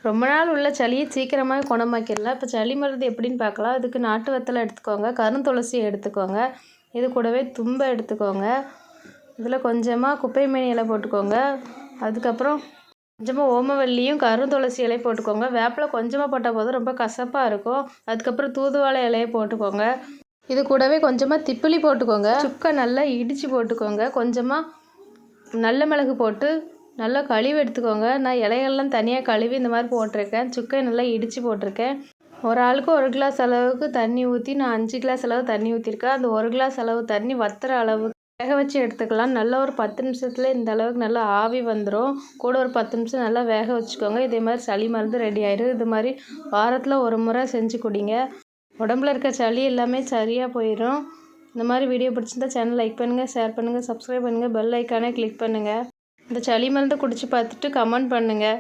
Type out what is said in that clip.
ரொம்ப நாள் உள்ள சளியை சீக்கிரமாக குணமாக்கிடலாம். இப்போ சளி மருந்து எப்படின்னு பார்க்கலாம். அதுக்கு நாட்டு வெத்தலை எடுத்துக்கோங்க, கருந்துளசி எடுத்துக்கோங்க, இது கூடவே தும்பை எடுத்துக்கோங்க. இதில் கொஞ்சமாக குப்பைமேனி இலை போட்டுக்கோங்க. அதுக்கப்புறம் கொஞ்சமாக ஓமவல்லியும் கருந்துளசி இலையும் போட்டுக்கோங்க. வேப்பிலை கொஞ்சமாக போட்டால் போதும், ரொம்ப கசப்பாக இருக்கும். அதுக்கப்புறம் தூதுவளை இலையை போட்டுக்கோங்க. இது கூடவே கொஞ்சமாக திப்பிலி போட்டுக்கோங்க. சுக்கை நல்லா இடித்து போட்டுக்கோங்க. கொஞ்சமாக நல்ல மிளகு போட்டு நல்லா கழுவி எடுத்துக்கோங்க. நான் இலைகள்லாம் தனியாக கழுவி இந்த மாதிரி போட்டிருக்கேன். சுக்கை நல்லா இடித்து போட்டிருக்கேன். ஒரு ஆளுக்கு 1 கிளாஸ் அளவுக்கு தண்ணி ஊற்றி நான் 5 கிளாஸ் அளவு தண்ணி ஊற்றிருக்கேன். அந்த 1 கிளாஸ் அளவு தண்ணி வத்துற அளவுக்கு வேக வச்சு எடுத்துக்கலாம். நல்லா ஒரு 10 நிமிஷத்தில் இந்த அளவுக்கு நல்லா ஆவி வந்துடும். கூட ஒரு 10 நிமிஷம் நல்லா வேக வச்சுக்கோங்க. இதே மாதிரி சளி மருந்து ரெடி ஆயிடும். இது மாதிரி வாரத்தில் ஒரு முறை செஞ்சு குடிங்க. உடம்புல இருக்க சளி எல்லாமே சரியாக போயிடும். இந்த மாதிரி வீடியோ பிடிச்சிருந்தா சேனல் லைக் பண்ணுங்கள், ஷேர் பண்ணுங்கள், சப்ஸ்கிரைப் பண்ணுங்கள், பெல் ஐக்கானே கிளிக் பண்ணுங்கள். இந்த சளி மருந்து குடிச்சு பார்த்துட்டு கமெண்ட் பண்ணுங்கள்.